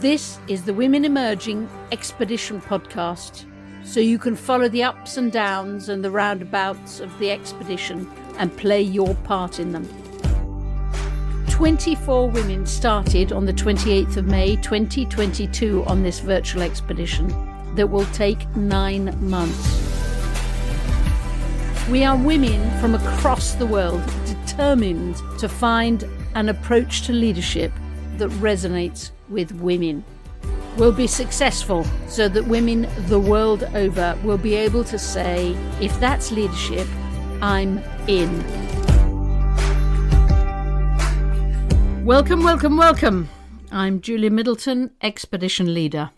This is the Women Emerging Expedition podcast, so you can follow the ups and downs and the roundabouts of the expedition and play your part in them. 24 women started on the 28th of May 2022 on this virtual expedition that will take 9 months. We are women from across the world determined to find an approach to leadership that resonates with women. We'll be successful so that women the world over will be able to say, if that's leadership, I'm in. Welcome, welcome, welcome. I'm Julia Middleton, Expedition Leader.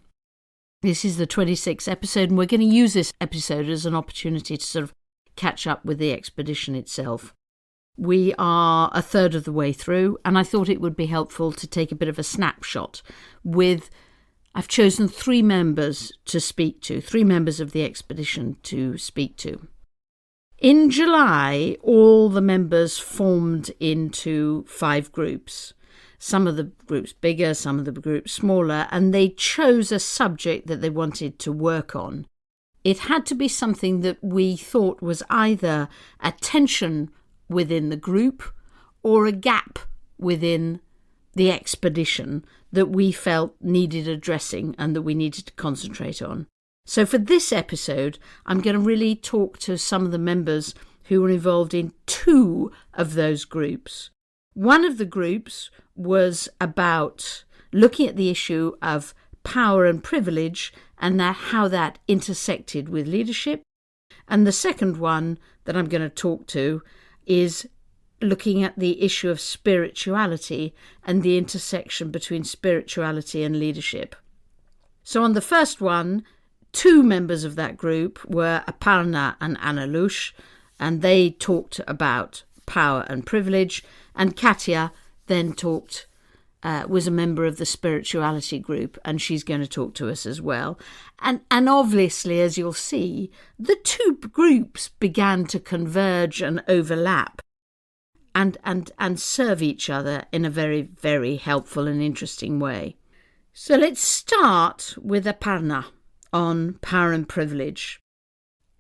This is the 26th episode, and we're going to use this episode as an opportunity to sort of catch up with the expedition itself. We are a third of the way through, and I thought it would be helpful to take a bit of a snapshot I've chosen 3 members to speak to, 3 members of the expedition to speak to. In July, all the members formed into 5 groups. Some of the groups bigger, some of the groups smaller, and they chose a subject that they wanted to work on. It had to be something that we thought was either a tension within the group or a gap within the expedition that we felt needed addressing and that we needed to concentrate on. So for this episode, I'm going to really talk to some of the members who were involved in 2 of those groups. One of the groups was about looking at the issue of power and privilege and how that intersected with leadership. And the second one that I'm going to talk to is looking at the issue of spirituality and the intersection between spirituality and leadership. So on the first one, 2 members of that group were Aparna and Analush, and they talked about power and privilege, and Katya then was a member of the spirituality group, and she's going to talk to us as well. And obviously, as you'll see, the 2 groups began to converge and overlap and serve each other in a very, very helpful and interesting way. So let's start with Aparna on power and privilege.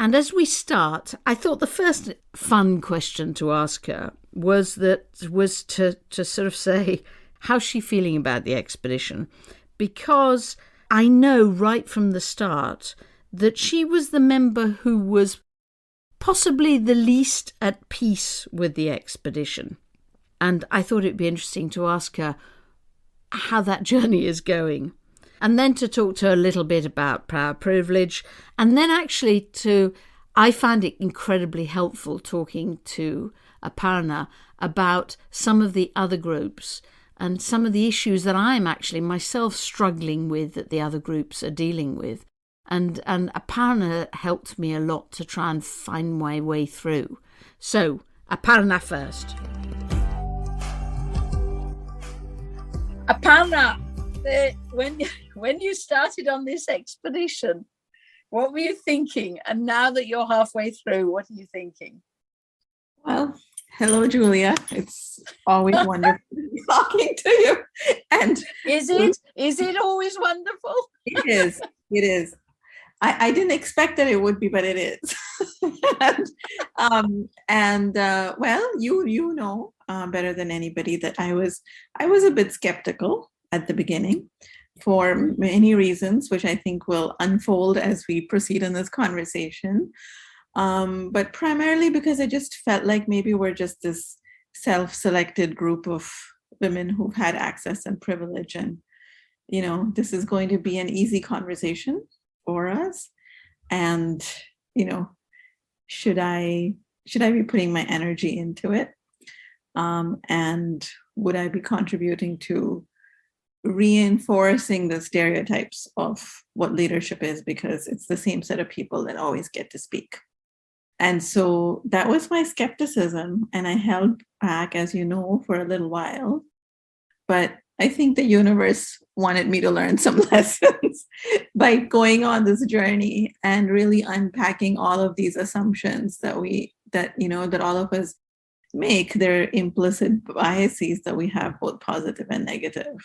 And as we start, I thought the first fun question to ask her was to sort of say, how's she feeling about the expedition? Because I know right from the start that she was the member who was possibly the least at peace with the expedition. And I thought it'd be interesting to ask her how that journey is going. And then to talk to her a little bit about power privilege. And then actually I found it incredibly helpful talking to Aparna about some of the other groups and some of the issues that I'm actually myself struggling with that the other groups are dealing with. And Aparna helped me a lot to try and find my way through. So, Aparna first. Aparna, when you started on this expedition, what were you thinking? And now that you're halfway through, what are you thinking? Well, hello, Julia. It's always wonderful talking to you. And is it always wonderful? It is. I didn't expect that it would be, but it is. Well, you know better than anybody that I was a bit skeptical at the beginning for many reasons, which I think will unfold as we proceed in this conversation. But primarily because I just felt like maybe we're just this self-selected group of women who've had access and privilege, and this is going to be an easy conversation for us. And should I be putting my energy into it, and would I be contributing to reinforcing the stereotypes of what leadership is, because it's the same set of people that always get to speak. And so that was my skepticism, and I held back, as you know, for a little while. But I think the universe wanted me to learn some lessons by going on this journey and really unpacking all of these assumptions that all of us make, they're implicit biases that we have, both positive and negative,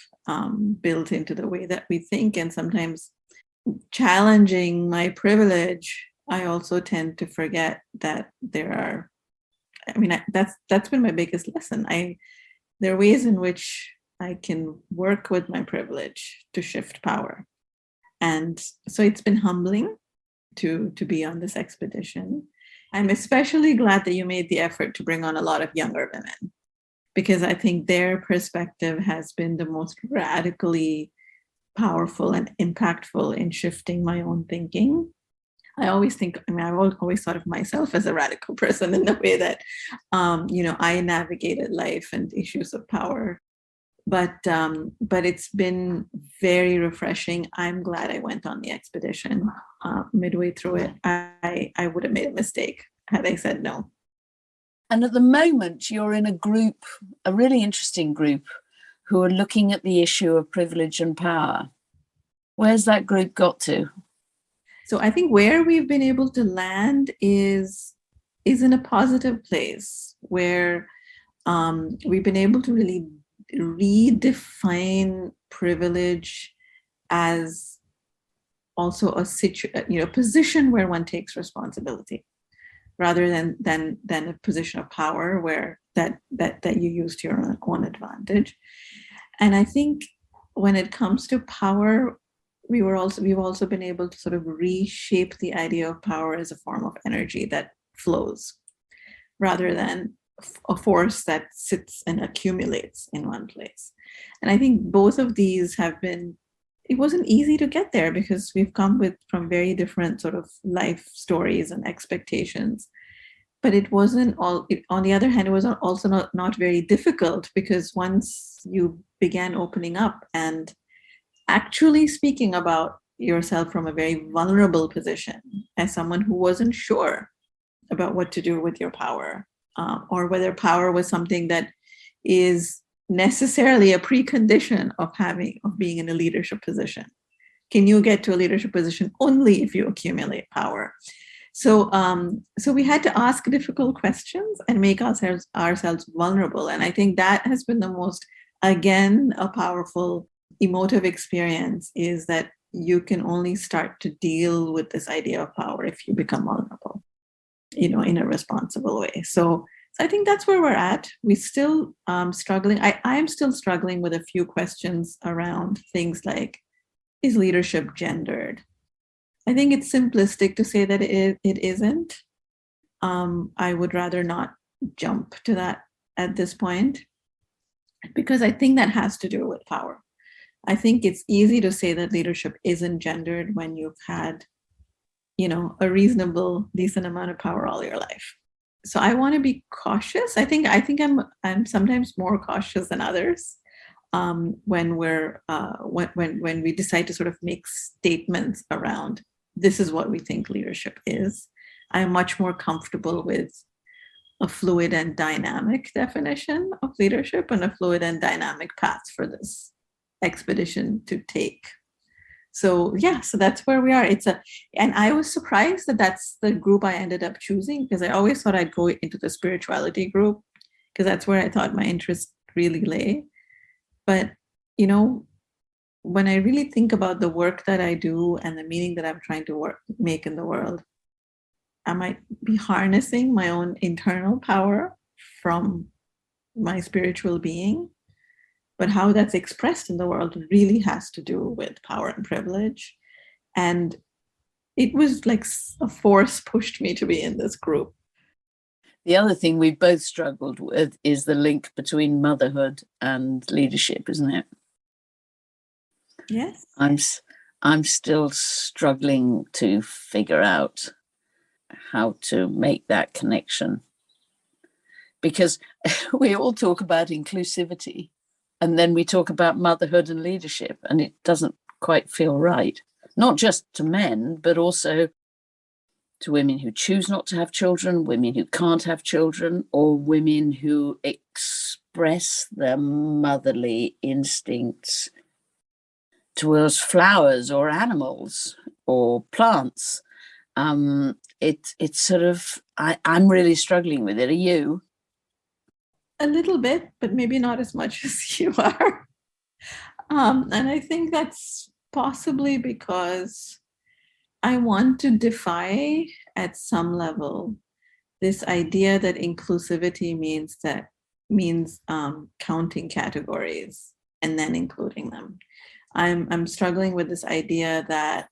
built into the way that we think. And sometimes challenging my privilege, I also tend to forget that that's been my biggest lesson. There are ways in which I can work with my privilege to shift power. And so it's been humbling to be on this expedition. I'm especially glad that you made the effort to bring on a lot of younger women, because I think their perspective has been the most radically powerful and impactful in shifting my own thinking. I've always thought of myself as a radical person in the way that, I navigated life and issues of power. But it's been very refreshing. I'm glad I went on the expedition. Midway through it, I would have made a mistake had I said no. And at the moment, you're in a group, a really interesting group, who are looking at the issue of privilege and power. Where's that group got to? So I think where we've been able to land is in a positive place, where we've been able to really redefine privilege as also a position where one takes responsibility, rather than a position of power where that you use to your own advantage. And I think when it comes to power, we've also been able to sort of reshape the idea of power as a form of energy that flows, rather than a force that sits and accumulates in one place. And I think both of these it wasn't easy to get there, because we've come from very different sort of life stories and expectations. But it wasn't on the other hand, it was also not very difficult, because once you began opening up and actually speaking about yourself from a very vulnerable position, as someone who wasn't sure about what to do with your power, or whether power was something that is necessarily a precondition of being in a leadership position. Can you get to a leadership position only if you accumulate power? So we had to ask difficult questions and make ourselves vulnerable. And I think that has been the most, again, a powerful emotive experience, is that you can only start to deal with this idea of power if you become vulnerable, in a responsible way. So I think that's where we're at. We're still struggling. I'm still struggling with a few questions around things like, is leadership gendered? I think it's simplistic to say that it isn't. I would rather not jump to that at this point, because I think that has to do with power. I think it's easy to say that leadership isn't gendered when you've had, a reasonable, decent amount of power all your life. So I want to be cautious. I think I'm sometimes more cautious than others when we decide to sort of make statements around, this is what we think leadership is. I'm much more comfortable with a fluid and dynamic definition of leadership, and a fluid and dynamic path for this expedition to take. So that's where we are. And I was surprised that that's the group I ended up choosing, because I always thought I'd go into the spirituality group, because that's where I thought my interest really lay. But, when I really think about the work that I do and the meaning that I'm trying to make in the world, I might be harnessing my own internal power from my spiritual being. But how that's expressed in the world really has to do with power and privilege. And it was like a force pushed me to be in this group. The other thing we've both struggled with is the link between motherhood and leadership, isn't it? Yes. I'm still struggling to figure out how to make that connection, because we all talk about inclusivity, and then we talk about motherhood and leadership, and it doesn't quite feel right. Not just to men, but also to women who choose not to have children, women who can't have children, or women who express their motherly instincts towards flowers or animals or plants. It's sort of, I'm really struggling with it. Are you? A little bit, but maybe not as much as you are. And I think that's possibly because I want to defy at some level this idea that inclusivity means counting categories and then including them. I'm struggling with this idea that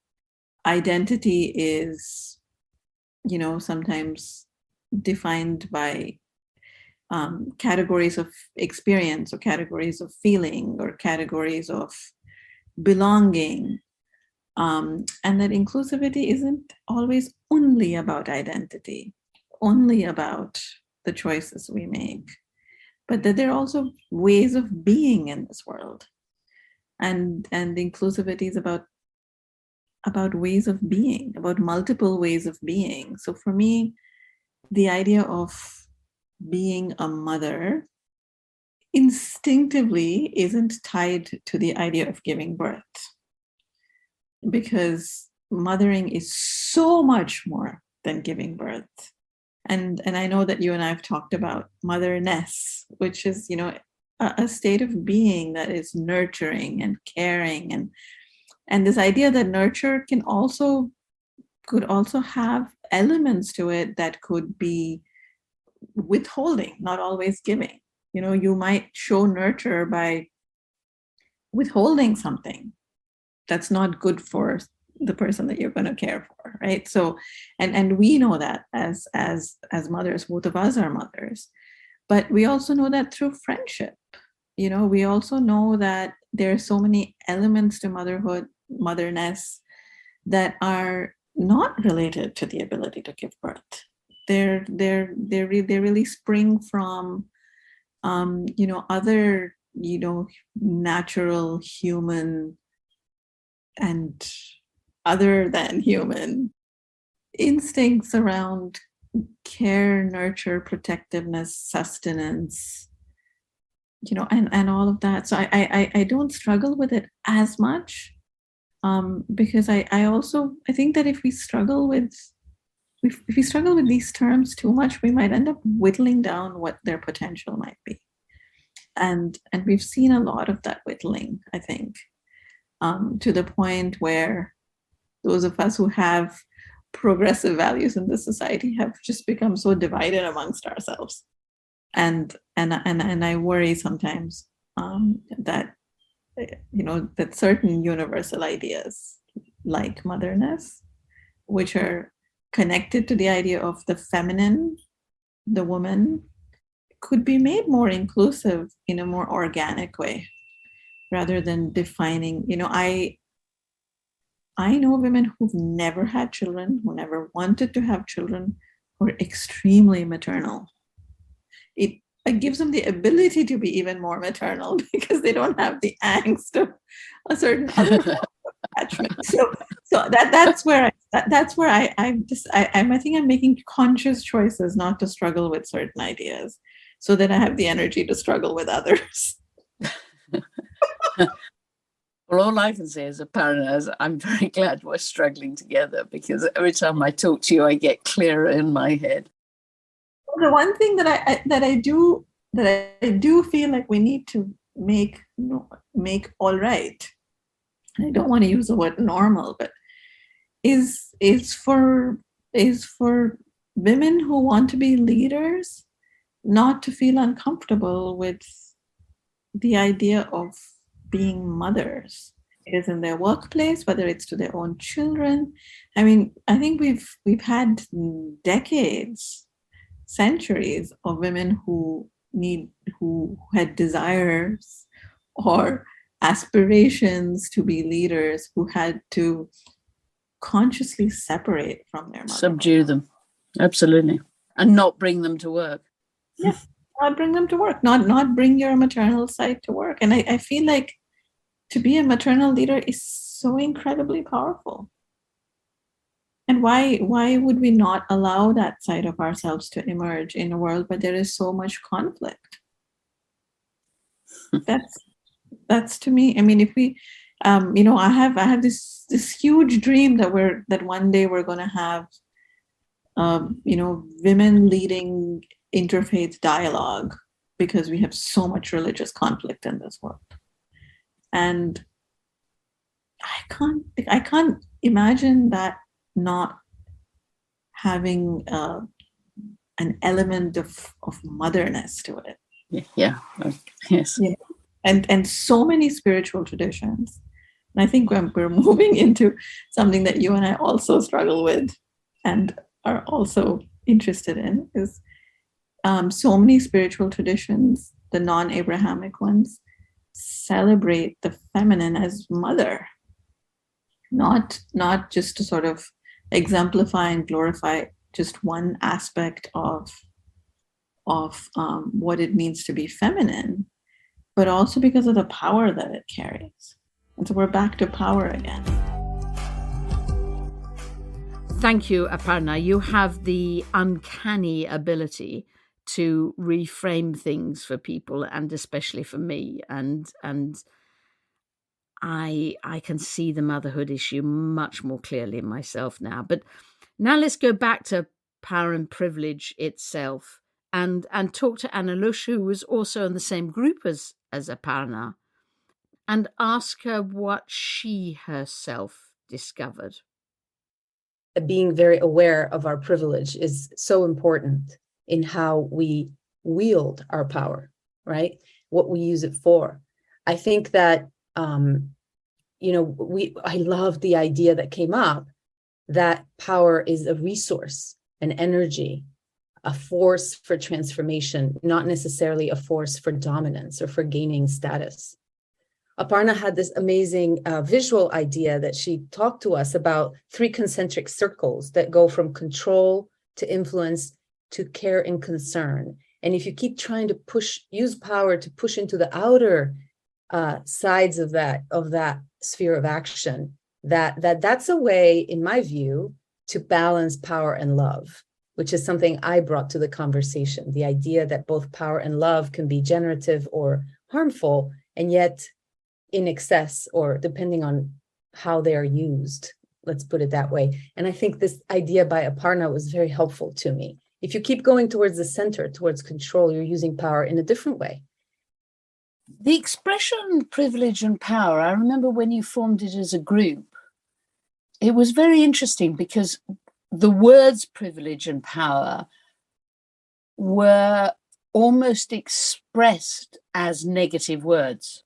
identity is, sometimes defined by categories of experience or categories of feeling or categories of belonging. And that inclusivity isn't always only about identity, only about the choices we make, but that there are also ways of being in this world. And inclusivity is about ways of being, about multiple ways of being. So for me, the idea of being a mother instinctively isn't tied to the idea of giving birth, because mothering is so much more than giving birth. And I know that you and I have talked about motherness, which is, a state of being that is nurturing and caring, and this idea that nurture could also have elements to it that could be withholding, not always giving. You might show nurture by withholding something that's not good for the person that you're going to care for, right? So, and we know that as mothers, both of us are mothers, but we also know that through friendship. We also know that there are so many elements to motherhood, motherness, that are not related to the ability to give birth. They really spring from other natural human and other than human instincts around care, nurture, protectiveness, sustenance, and all of that. So I don't struggle with it as much, because I think that if we struggle with these terms too much, we might end up whittling down what their potential might be. And we've seen a lot of that whittling, I think, to the point where those of us who have progressive values in this society have just become so divided amongst ourselves. And I worry sometimes that that certain universal ideas like motherness, which are connected to the idea of the feminine, the woman, could be made more inclusive in a more organic way, rather than defining. I know women who've never had children, who never wanted to have children, who are extremely maternal. It gives them the ability to be even more maternal because they don't have the angst of a certain other attachment. So that's where I think I'm making conscious choices not to struggle with certain ideas, so that I have the energy to struggle with others. Well, all I can say is, Aparna, is I'm very glad we're struggling together, because every time I talk to you, I get clearer in my head. The one thing that I do feel like we need to make all right, I don't want to use the word normal, but is for women who want to be leaders not to feel uncomfortable with the idea of being mothers. It is in their workplace, whether it's to their own children. I mean, I think we've had decades, centuries of women who had desires or aspirations to be leaders, who had to consciously separate from their mother. Subdue them, absolutely, and not bring them to work. Yeah, not bring them to work, not bring your maternal side to work. And I feel like to be a maternal leader is so incredibly powerful. And why would we not allow that side of ourselves to emerge in a world where there is so much conflict? That's to me. I mean, if we, I have this huge dream that one day we're going to have, women leading interfaith dialogue because we have so much religious conflict in this world. And I can't imagine that not having an element of motherness to it. Yeah. Yes. Yeah. And so many spiritual traditions. And I think we're moving into something that you and I also struggle with and are also interested in, is so many spiritual traditions, the non-Abrahamic ones, celebrate the feminine as mother, not just to sort of exemplify and glorify just one aspect of what it means to be feminine, but also because of the power that it carries. And so we're back to power again. Thank you, Aparna. You have the uncanny ability to reframe things for people, and especially for me. And I can see the motherhood issue much more clearly in myself now. But now let's go back to power and privilege itself and talk to Anush, who was also in the same group as Aparna, and ask her what she herself discovered. Being very aware of our privilege is so important in how we wield our power, right? What we use it for. I think that, I love the idea that came up that power is a resource, an energy, a force for transformation, not necessarily a force for dominance or for gaining status. Aparna had this amazing visual idea that she talked to us about 3 concentric circles that go from control to influence to care and concern. And if you keep trying to use power to push into the outer sides of that sphere of action, that's a way, in my view, to balance power and love, which is something I brought to the conversation. The idea that both power and love can be generative or harmful, and yet in excess, or depending on how they are used, let's put it that way. And I think this idea by Aparna was very helpful to me. If you keep going towards the center, towards control, you're using power in a different way. The expression privilege and power, I remember when you formed it as a group, it was very interesting because the words privilege and power were almost expressed as negative words.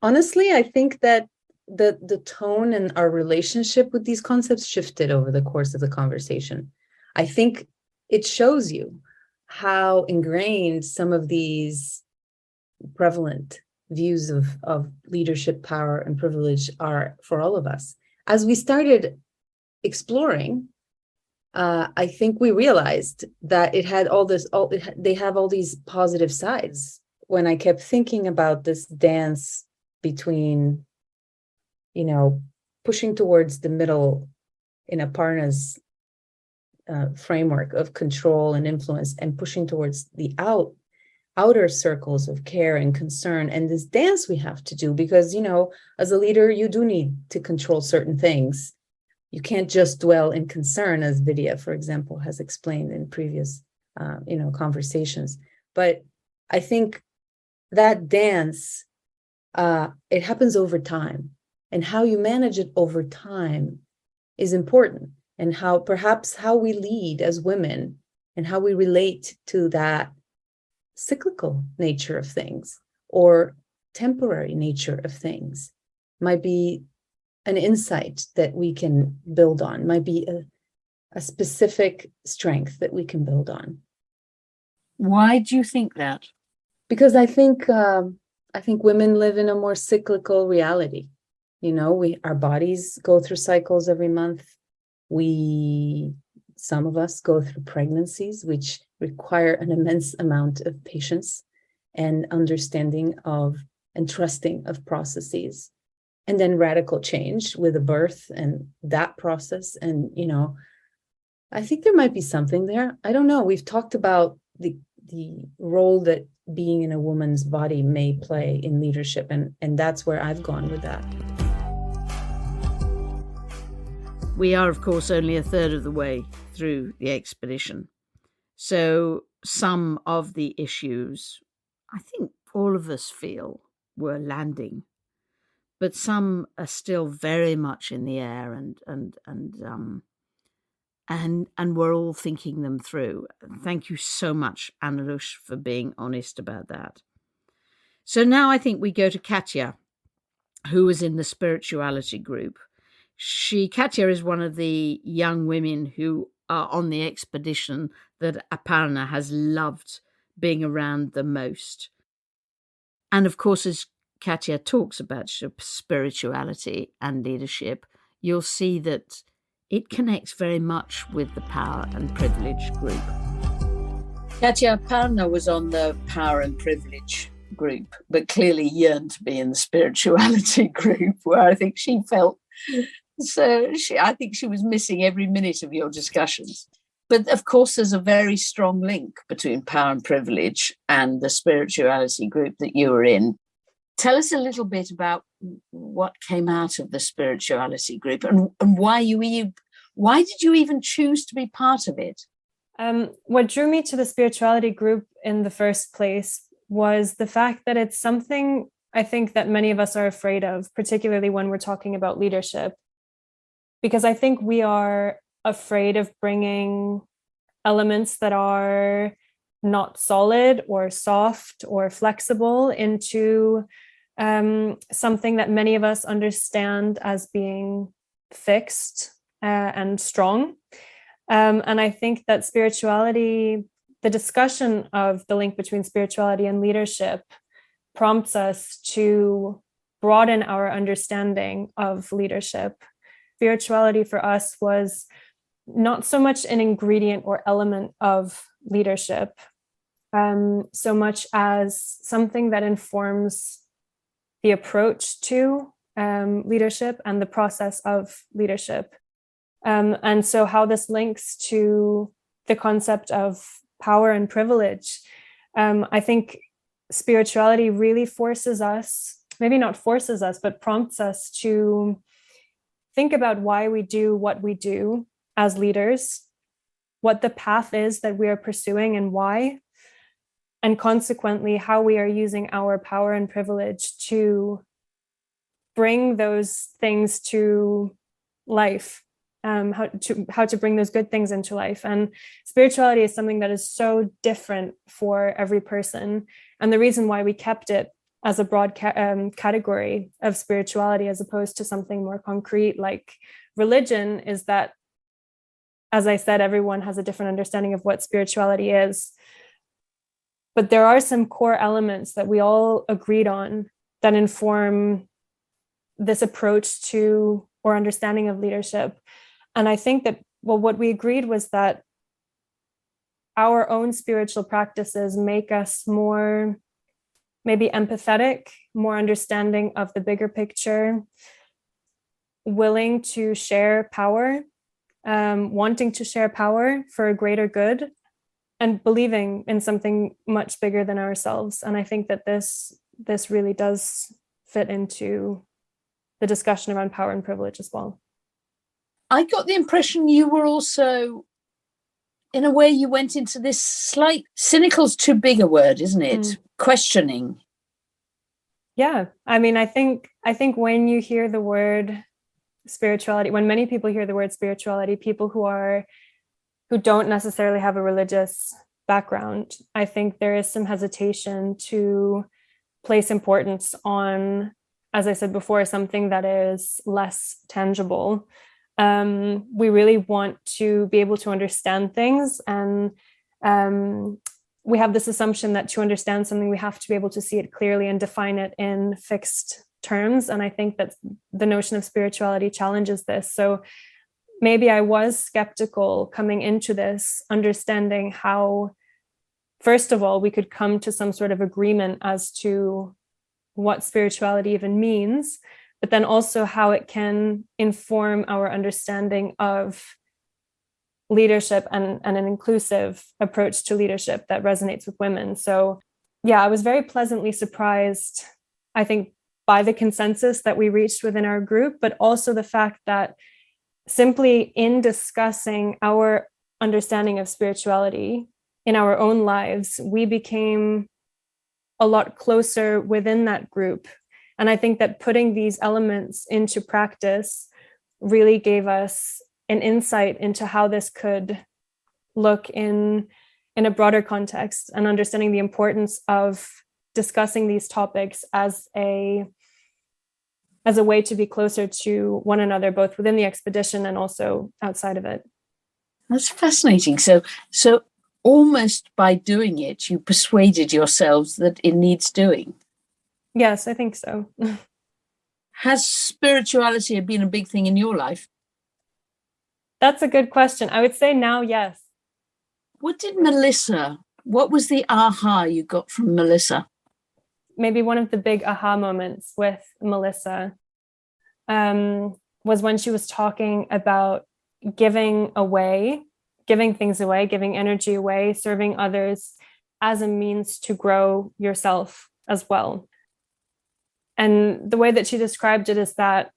Honestly, I think that the tone and our relationship with these concepts shifted over the course of the conversation. I think it shows you how ingrained some of these prevalent views of leadership, power, and privilege are for all of us. As we started exploring, I think we realized that it had they have all these positive sides. When I kept thinking about this dance between, pushing towards the middle in Aparna's framework of control and influence, and pushing towards the outer circles of care and concern, and this dance we have to do, because, as a leader, you do need to control certain things. You can't just dwell in concern, as Vidya, for example, has explained in previous, conversations. But I think that dance, it happens over time, and how you manage it over time is important, and how we lead as women and how we relate to that cyclical nature of things or temporary nature of things might be an insight that we can build on, might be a specific strength that we can build on. Why do you think that? Because I think women live in a more cyclical reality. Our bodies go through cycles every month. Some of us go through pregnancies, which require an immense amount of patience and understanding of and trusting of processes, and then radical change with a birth and that process. And, I think there might be something there. I don't know. We've talked about the role that being in a woman's body may play in leadership, and that's where I've gone with that. We are, of course, only a third of the way through the expedition. So some of the issues I think all of us feel we're landing, but some are still very much in the air, and we're all thinking them through. Thank you so much, Analush, for being honest about that. So now I think we go to Katya, who was in the spirituality group. Katya is one of the young women who are on the expedition that Aparna has loved being around the most. And of course, as Katya talks about spirituality and leadership, you'll see that it connects very much with the power and privilege group. Katya, Aparna was on the power and privilege group, but clearly yearned to be in the spirituality group, where I think she felt I think she was missing every minute of your discussions. But of course, there's a very strong link between power and privilege and the spirituality group that you were in. Tell us a little bit about what came out of the spirituality group and why did you even choose to be part of it? What drew me to the spirituality group in the first place was the fact that it's something I think that many of us are afraid of, particularly when we're talking about leadership. Because I think we are afraid of bringing elements that are not solid or soft or flexible into something that many of us understand as being fixed and strong. And I think that spirituality, the discussion of the link between spirituality and leadership, prompts us to broaden our understanding of leadership. Spirituality for us was not so much an ingredient or element of leadership, so much as something that informs the approach to leadership and the process of leadership. And so how this links to the concept of power and privilege, I think spirituality really forces us, maybe not forces us, but prompts us to think about why we do what we do as leaders, what the path is that we are pursuing and why, and consequently how we are using our power and privilege to bring those things to life, how to bring those good things into life. And spirituality is something that is so different for every person. And the reason why we kept it as a broad category of spirituality as opposed to something more concrete like religion is that, as I said, everyone has a different understanding of what spirituality is. But there are some core elements that we all agreed on that inform this approach to or understanding of leadership. And I think that, well, what we agreed was that our own spiritual practices make us more maybe empathetic, more understanding of the bigger picture, willing to share power, wanting to share power for a greater good, and believing in something much bigger than ourselves. And I think that this really does fit into the discussion around power and privilege as well. I got the impression you were also, in a way, you went into this slight, cynical's too big a word, isn't it? Questioning. Yeah, I mean, I think when you hear the word spirituality, when many people hear the word spirituality, people who don't necessarily have a religious background, I think there is some hesitation to place importance on, as I said before, something that is less tangible. We really want to be able to understand things, and we have this assumption that to understand something, we have to be able to see it clearly and define it in fixed terms. And I think that the notion of spirituality challenges this. So maybe I was skeptical coming into this, understanding how, first of all, we could come to some sort of agreement as to what spirituality even means, but then also how it can inform our understanding of leadership and an inclusive approach to leadership that resonates with women. So yeah, I was very pleasantly surprised, I think, by the consensus that we reached within our group, but also the fact that simply in discussing our understanding of spirituality in our own lives, we became a lot closer within that group. And I think that putting these elements into practice really gave us an insight into how this could look in a broader context, and understanding the importance of discussing these topics as a way to be closer to one another, both within the expedition and also outside of it. That's fascinating. So almost by doing it, you persuaded yourselves that it needs doing. Yes, I think so. Has spirituality been a big thing in your life? That's a good question. I would say now, yes. What was the aha you got from Melissa? Maybe one of the big aha moments with Melissa was when she was talking about giving things away, giving energy away, serving others as a means to grow yourself as well. And the way that she described it is that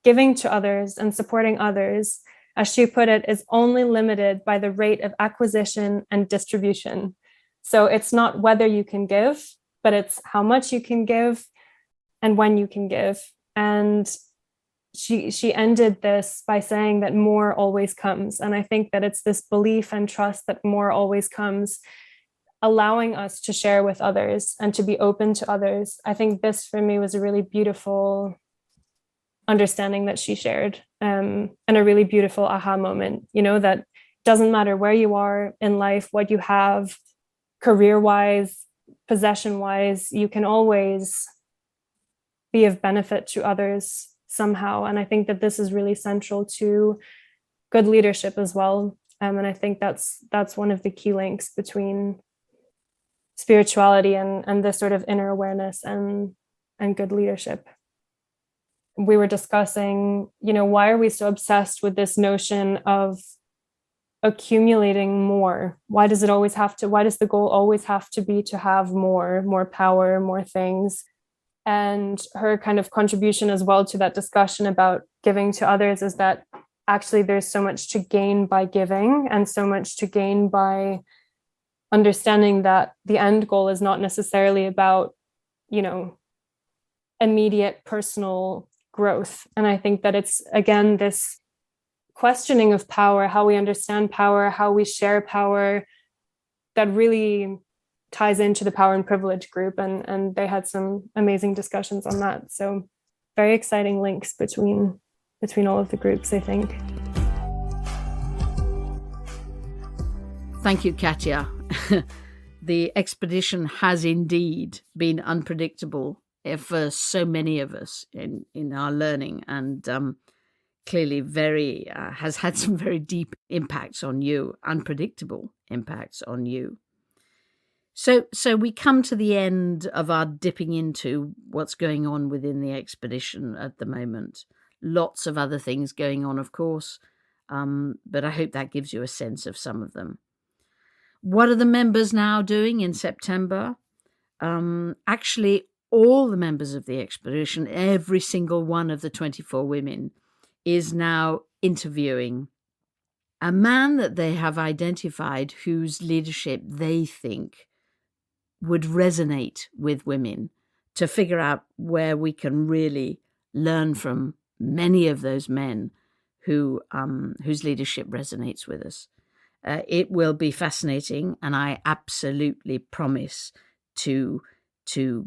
giving to others and supporting others, as she put it, is only limited by the rate of acquisition and distribution. So it's not whether you can give, but it's how much you can give and when you can give. And she ended this by saying that more always comes. And I think that it's this belief and trust that more always comes, allowing us to share with others and to be open to others. I think this for me was a really beautiful understanding that she shared, and a really beautiful aha moment, that doesn't matter where you are in life, what you have, career-wise, possession-wise, you can always be of benefit to others somehow. And I think that this is really central to good leadership as well. And I think that's one of the key links between spirituality and this sort of inner awareness and good leadership. We were discussing, why are we so obsessed with this notion of accumulating more? Why does the goal always have to be to have more power, more things? And her kind of contribution as well to that discussion about giving to others is that actually there's so much to gain by giving, and so much to gain by understanding that the end goal is not necessarily about, immediate personal growth. And I think that it's, again, this questioning of power, how we understand power, how we share power, that really ties into the power and privilege group. And they had some amazing discussions on that. So very exciting links between all of the groups, I think. Thank you, Katya. The expedition has indeed been unpredictable for so many of us in our learning, and clearly has had some very deep impacts on you, unpredictable impacts on you. So we come to the end of our dipping into what's going on within the expedition at the moment. Lots of other things going on, of course, but I hope that gives you a sense of some of them. What are the members now doing in September? Actually, all the members of the expedition, every single one of the 24 women, is now interviewing a man that they have identified whose leadership they think would resonate with women, to figure out where we can really learn from many of those men whose leadership resonates with us. It will be fascinating, and I absolutely promise to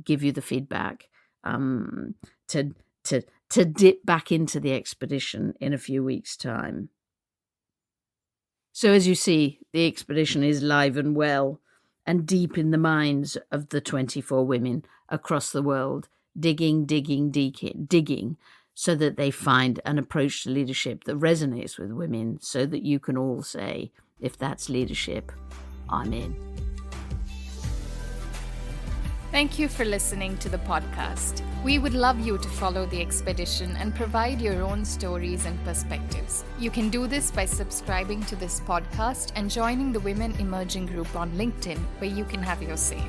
give you the feedback, to dip back into the expedition in a few weeks' time. So as you see, the expedition is live and well and deep in the minds of the 24 women across the world, digging, so that they find an approach to leadership that resonates with women, so that you can all say, if that's leadership, I'm in. Thank you for listening to the podcast. We would love you to follow the expedition and provide your own stories and perspectives. You can do this by subscribing to this podcast and joining the Women Emerging group on LinkedIn, where you can have your say.